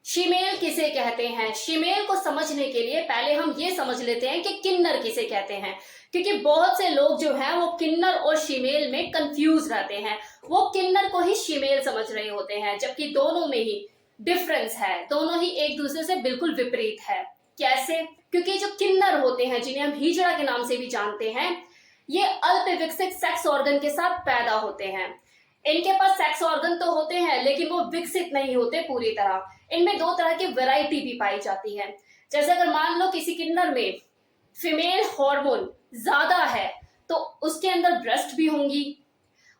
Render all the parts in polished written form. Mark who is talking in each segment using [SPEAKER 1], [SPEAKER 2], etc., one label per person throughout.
[SPEAKER 1] Shemale किसे कहते हैं? शीमेल को समझने के लिए पहले हम ये समझ लेते हैं कि किन्नर किसे कहते हैं, क्योंकि बहुत से लोग जो हैं वो किन्नर और शीमेल में कंफ्यूज रहते हैं। वो किन्नर को ही शीमेल समझ रहे होते हैं, जबकि दोनों में ही डिफरेंस है, दोनों ही एक दूसरे से बिल्कुल विपरीत है। कैसे? क्योंकि जो किन्नर होते हैं, जिन्हें हम हिजड़ा के नाम से भी जानते हैं, ये अल्प विकसित सेक्स ऑर्गन के साथ पैदा होते हैं। इनके पास सेक्स ऑर्गन तो होते हैं, लेकिन वो विकसित नहीं होते पूरी तरह। इनमें दो तरह की वैरायटी भी पाई जाती है। जैसे अगर मान लो किसी किन्नर में फीमेल हार्मोन ज्यादा है, तो उसके अंदर ब्रेस्ट भी होंगी,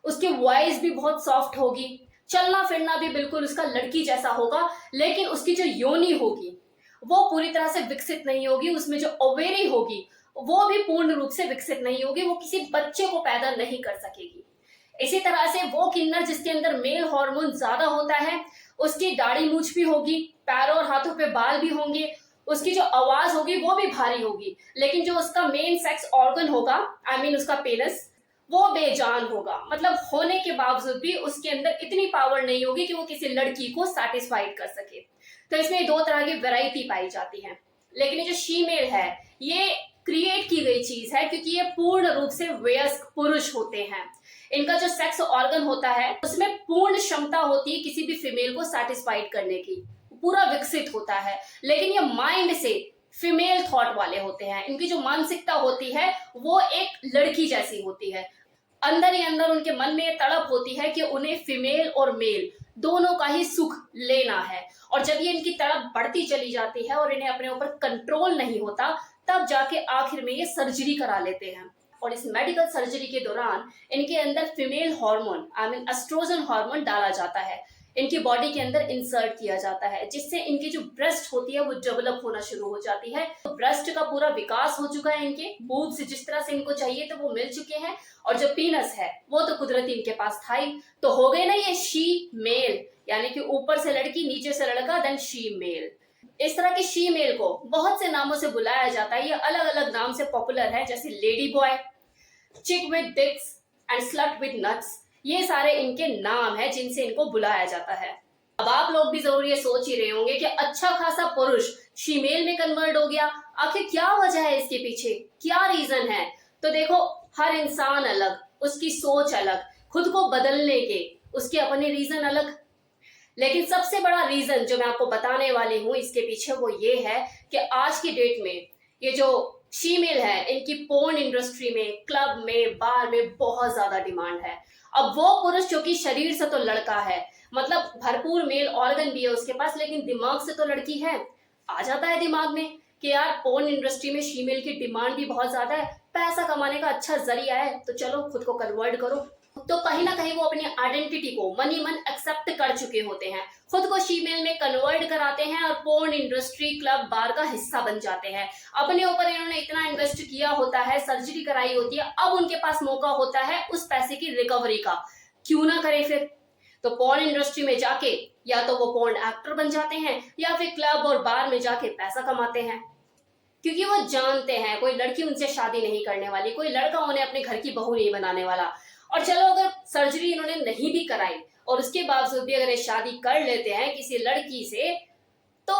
[SPEAKER 1] उसकी वॉइस भी बहुत सॉफ्ट होगी, चलना फिरना भी बिल्कुल उसका लड़की जैसा होगा, लेकिन उसकी जो योनि होगी वो पूरी तरह से विकसित नहीं होगी। उसमें जो ओवेरी होगी वो भी पूर्ण रूप से विकसित नहीं होगी, वो किसी बच्चे को पैदा नहीं कर सकेगी। इसी तरह से वो किन्नर जिसके अंदर मेल हार्मोन ज्यादा होता है, उसकी दाढ़ी मूछ भी होगी, पैरों और हाथों पे बाल भी होंगे, उसकी जो आवाज होगी वो भी भारी होगी, लेकिन जो उसका मेन सेक्स ऑर्गन होगा, आई मीन उसका पेनिस, वो बेजान होगा। मतलब होने के बावजूद भी उसके अंदर इतनी पावर नहीं होगी कि वो किसी लड़की को सेटिस्फाइड कर सके। तो इसमें दो तरह की वैरायटी पाई जाती है। लेकिन ये जो शीमेल है, ये क्रिएट की गई चीज है, क्योंकि ये पूर्ण रूप से वयस्क पुरुष होते हैं। इनका जो सेक्स ऑर्गन होता है उसमें पूर्ण क्षमता होती है किसी भी फीमेल को सेटिस्फाइड करने की, पूरा विकसित होता है। लेकिन ये माइंड से फीमेल थॉट वाले होते हैं। इनकी जो मानसिकता होती है वो एक लड़की जैसी होती है। अंदर ही अंदर उनके मन में ये तड़प होती है कि उन्हें फीमेल और मेल दोनों का ही सुख लेना है। और जब ये इनकी तड़प बढ़ती चली जाती है और इन्हें अपने ऊपर कंट्रोल नहीं होता, तब जाके आखिर में ये सर्जरी करा लेते हैं। और इस मेडिकल सर्जरी के दौरान इनके अंदर female hormone, I mean oestrogen hormone डाला जाता है, इनकी बॉडी के अंदर इंसर्ट किया जाता है, जिससे इनकी जो ब्रेस्ट होती है वो डेवलप होना शुरू हो जाती है। तो ब्रेस्ट का पूरा विकास हो चुका है, इनके बूब्स जिस तरह से इनको चाहिए तो वो मिल चुके हैं, और जो पीनस है वो तो कुदरती इनके पास था ही। तो हो गए ना ये शी मेल, यानी कि ऊपर से लड़की नीचे से लड़का, देन शी मेल। इस तरह की शी मेल को बहुत से नामों से बुलाया जाता है। ये अलग अलग नाम से पॉपुलर है, जैसे lady boy, chick with dicks and slut with nuts. ये सारे इनके नाम है जिनसे इनको बुलाया जाता है। अब आप लोग भी जरूर ये सोच ही रहे होंगे कि अच्छा खासा पुरुष फीमेल में कन्वर्ट हो गया, आखिर क्या वजह है इसके पीछे, क्या रीजन है? तो देखो, हर इंसान अलग, उसकी सोच अलग, खुद को बदलने के उसके अपने रीजन अलग। लेकिन सबसे बड़ा रीजन जो मैं आपको बताने वाली हूँ इसके पीछे वो ये है कि आज की डेट में ये जो फीमेल है, इनकी पोर्न इंडस्ट्री में, क्लब में, बार में बहुत ज्यादा डिमांड है। अब वो पुरुष जो कि शरीर से तो लड़का है, मतलब भरपूर मेल ऑर्गन भी है उसके पास, लेकिन दिमाग से तो लड़की है। आ जाता है दिमाग में कि यार पोर्न इंडस्ट्री में फीमेल की डिमांड भी बहुत ज्यादा है, पैसा कमाने का अच्छा जरिया है, तो चलो खुद को कन्वर्ट करो। तो कहीं ना कहीं वो अपनी आइडेंटिटी को मन ही मन एक्सेप्ट कर चुके होते हैं, खुद को फीमेल में कन्वर्ट कराते हैं और पोर्न इंडस्ट्री, क्लब, बार का हिस्सा बन जाते हैं। अपने ऊपर इन्होंने इतना इन्वेस्ट किया होता है, सर्जरी कराई होती है, अब उनके पास मौका होता है उस पैसे की रिकवरी का, क्यों ना करे फिर। तो पोर्न इंडस्ट्री में जाके या तो वो पोर्न एक्टर बन जाते हैं, या फिर क्लब और बार में जाके पैसा कमाते हैं, क्योंकि वो जानते हैं कोई लड़की उनसे शादी नहीं करने वाली, कोई लड़का उन्हें अपने घर की बहू नहीं बनाने वाला। और चलो अगर सर्जरी इन्होंने नहीं भी कराई और उसके बावजूद भी अगर ये शादी कर लेते हैं किसी लड़की से, तो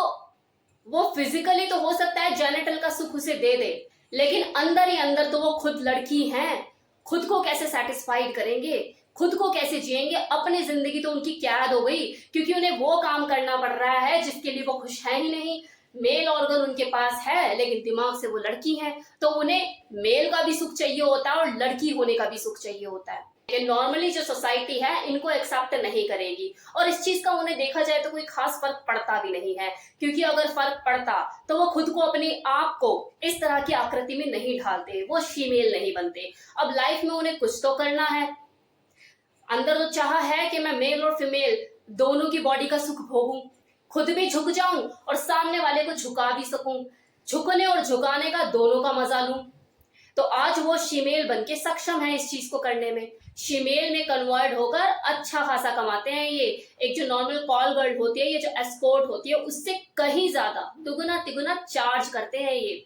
[SPEAKER 1] वो फिजिकली तो हो सकता है जेनिटल का सुख उसे दे दे, लेकिन अंदर ही अंदर तो वो खुद लड़की हैं। खुद को कैसे सेटिस्फाइड करेंगे, खुद को कैसे जिएंगे? अपनी जिंदगी तो उनकी कैद हो गई, क्योंकि उन्हें वो काम करना पड़ रहा है जिसके लिए वो खुश है ही नहीं। मेल ऑर्गन उनके पास है, लेकिन दिमाग से वो लड़की है, तो उन्हें मेल का भी सुख चाहिए होता है और लड़की होने का भी सुख चाहिए होता है। लेकिन नॉर्मली जो सोसाइटी है इनको एक्सेप्ट नहीं करेगी, और इस चीज का उन्हें देखा जाए तो कोई खास फर्क पड़ता भी नहीं है, क्योंकि अगर फर्क पड़ता तो वो खुद को, अपने आप को इस तरह की आकृति में नहीं ढालते, वो फीमेल नहीं बनते। अब लाइफ में उन्हें कुछ तो करना है, अंदर तो चाह है कि मैं मेल और फीमेल दोनों की बॉडी का सुख भोगूं, खुद भी झुक जाऊं और सामने वाले को झुका भी सकूं, झुकने और झुकाने का दोनों का मजा लूं। तो आज वो फीमेल बनके सक्षम है इस चीज को करने में। फीमेल में कन्वर्ट होकर अच्छा खासा कमाते हैं ये। एक जो नॉर्मल कॉल गर्ल होती है, ये जो एस्कॉर्ट होती है, उससे कहीं ज्यादा, दुगुना तिगुना चार्ज करते हैं ये।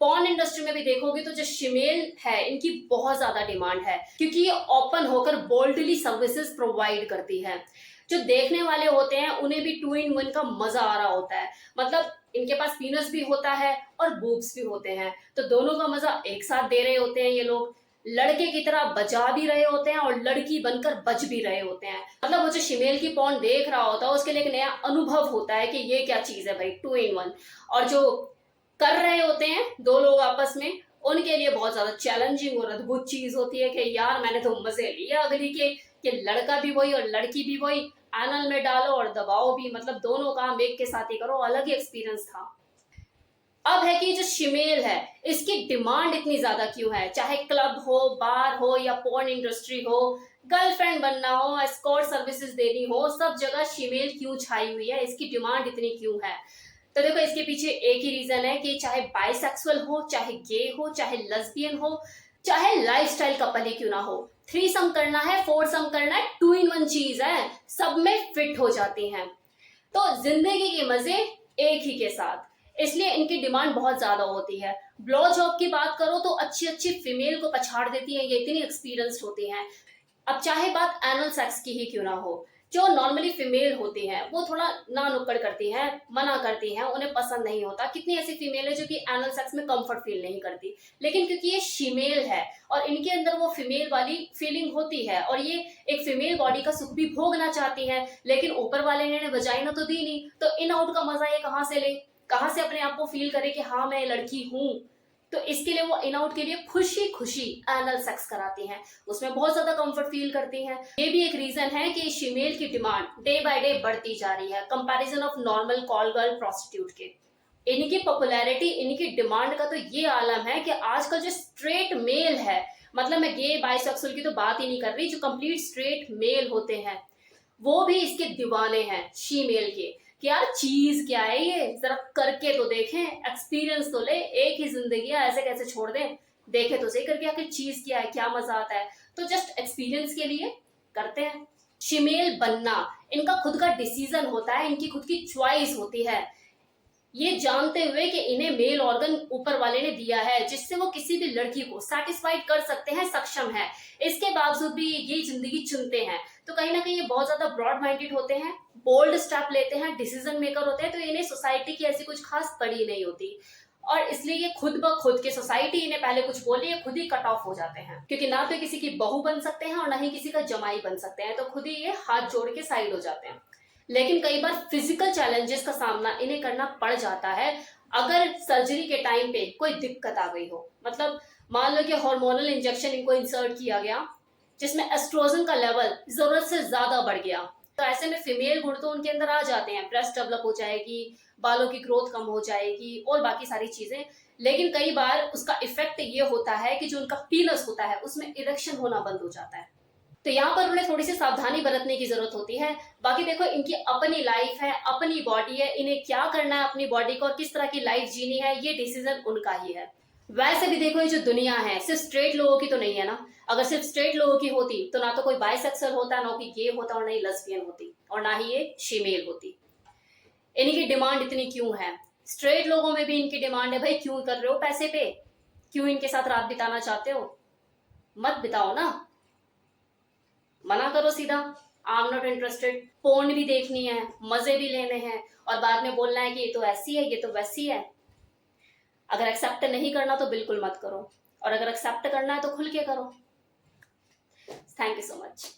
[SPEAKER 1] पॉर्न इंडस्ट्री में भी देखोगे तो जो फीमेल है इनकी बहुत ज्यादा डिमांड है, क्योंकि ये ओपन होकर बोल्डली सर्विसेज प्रोवाइड करती है। जो देखने वाले होते हैं उन्हें भी 2 in 1 का मजा आ रहा होता है। मतलब इनके पास पीनस भी होता है और बूब्स भी होते हैं, तो दोनों का मजा एक साथ दे रहे होते हैं ये लोग। लड़के की तरह बजा भी रहे होते हैं और लड़की बनकर बच भी रहे होते हैं। मतलब वो जो शिमेल की पॉर्न देख रहा होता है उसके लिए एक नया अनुभव होता है कि ये क्या चीज है भाई, 2 in 1। और जो कर रहे होते हैं दो लोग आपस में, उनके लिए बहुत ज्यादा चैलेंजिंग और अद्भुत चीज होती है कि यार मैंने तो मजे लिए अगली के, कि लड़का भी वही और लड़की भी वही, एनल में डालो और दबाओ भी, मतलब दोनों काम एक के साथ ही करो। अलग ही एक्सपीरियंस था। अब है कि जो शिमेल है इसकी डिमांड इतनी ज्यादा क्यों है, चाहे क्लब हो, बार हो या पोर्न इंडस्ट्री हो, गर्लफ्रेंड बनना हो, एस्कॉर्ट सर्विसेज देनी हो, सब जगह शिमेल क्यों छाई हुई है, इसकी डिमांड इतनी क्यों है। तो देखो इसके पीछे एक ही रीजन है कि चाहे बाइसेक्सुअल हो, चाहे गे हो, चाहे लेस्बियन हो, चाहे लाइफस्टाइल कपल ही क्यों ना हो, 3 सम करना है, 4 सम करना है, 2 in 1 चीज है, सब में फिट हो जाती हैं। तो जिंदगी के मजे एक ही के साथ, इसलिए इनकी डिमांड बहुत ज्यादा होती है। ब्लो जॉब की बात करो तो अच्छी अच्छी फीमेल को पछाड़ देती हैं, ये इतनी एक्सपीरियंस्ड होती हैं। अब चाहे बात एनल सेक्स की ही क्यों ना हो, जो नॉर्मली फीमेल होती हैं वो थोड़ा ना नुक्कड़ करती हैं, मना करती हैं, उन्हें पसंद नहीं होता। कितनी ऐसी फीमेल है जो कि एनल सेक्स में कंफर्ट फील नहीं करती, लेकिन क्योंकि ये फीमेल है और इनके अंदर वो फीमेल वाली फीलिंग होती है और ये एक फीमेल बॉडी का सुख भी भोगना चाहती है, लेकिन ऊपर वाले ने वजाइना तो दी नहीं, तो इन आउट का मजा ये कहाँ से ले, कहाँ से अपने आप को फील करे कि हाँ मैं लड़की हूँ। तो इसके लिए वो इन आउट के लिए खुशी खुशी एनल सेक्स कराती हैं, उसमें बहुत ज्यादा कंफर्ट फील करती हैं। ये भी एक रीजन है कि फीमेल की डिमांड डे बाय डे बढ़ती जा रही है comparison of normal call girl prostitute के। इनकी पॉपुलैरिटी, इनकी डिमांड का तो ये आलम है कि आजकल जो स्ट्रेट मेल है, मतलब मैं गे बाइसेक्सुअल की तो बात ही नहीं कर रही, जो कंप्लीट स्ट्रेट मेल होते हैं वो भी इसके दीवाने हैं फीमेल के, कि यार चीज क्या है ये, जरा करके तो देखें, एक्सपीरियंस तो ले, एक ही जिंदगी है, ऐसे कैसे छोड़ दें, देखे तो सही करके आखिर चीज क्या है, क्या मजा आता है। तो जस्ट एक्सपीरियंस के लिए करते हैं। फीमेल बनना इनका खुद का डिसीजन होता है, इनकी खुद की चॉइस होती है, ये जानते हुए कि इन्हें मेल ऑर्गन ऊपर वाले ने दिया है जिससे वो किसी भी लड़की को सेटिस्फाइड कर सकते हैं, सक्षम है, इसके बावजूद भी ये जिंदगी चुनते हैं। तो कहीं ना कहीं ये बहुत ज्यादा ब्रॉड माइंडेड होते हैं, बोल्ड स्टेप लेते हैं, डिसीजन मेकर होते हैं, तो इन्हें सोसाइटी की ऐसी कुछ खास पड़ी नहीं होती और इसलिए ये खुद ब खुद के, सोसाइटी इन्हें पहले कुछ बोले ये खुद ही कट ऑफ हो जाते हैं, क्योंकि ना तो किसी की बहू बन सकते हैं और ना ही किसी का जमाई बन सकते हैं, तो खुद ही ये हाथ जोड़ के साइड हो जाते हैं। लेकिन कई बार फिजिकल चैलेंजेस का सामना इन्हें करना पड़ जाता है अगर सर्जरी के टाइम पे कोई दिक्कत आ गई हो। मतलब मान लो कि हार्मोनल इंजेक्शन इनको इंसर्ट किया गया जिसमें एस्ट्रोजन का लेवल जरूरत से ज्यादा बढ़ गया, तो ऐसे में फीमेल गुण तो उनके अंदर आ जाते हैं, ब्रेस्ट डेवलप हो जाएगी, बालों की ग्रोथ कम हो जाएगी और बाकी सारी चीजें। लेकिन कई बार उसका इफेक्ट ये होता है कि जो उनका पीनस होता है उसमें इरेक्शन होना बंद हो जाता है, तो यहाँ पर उन्हें थोड़ी सी सावधानी बरतने की जरूरत होती है। बाकी देखो इनकी अपनी लाइफ है, अपनी बॉडी है, इन्हें क्या करना है अपनी बॉडी को और किस तरह की लाइफ जीनी है ये डिसीजन उनका ही है। वैसे भी देखो ये जो दुनिया है सिर्फ स्ट्रेट लोगों की तो नहीं है ना, अगर सिर्फ स्ट्रेट लोगों की होती तो ना तो कोई बाइसेक्सुअल होता, ना कोई गे होता और ना ही लेस्बियन होती और ना ही ये फीमेल होती। इनकी डिमांड इतनी क्यों है, स्ट्रेट लोगों में भी इनकी डिमांड है, भाई क्यों कर रहे हो पैसे पे, क्यों इनके साथ रात बिताना चाहते हो, मत बिताओ ना, मना करो सीधा, I am not interested. Porn भी देखनी है, मजे भी लेने हैं और बाद में बोलना है कि ये तो ऐसी है, ये तो वैसी है। अगर एक्सेप्ट नहीं करना तो बिल्कुल मत करो और अगर एक्सेप्ट करना है तो खुल के करो। Thank you so much.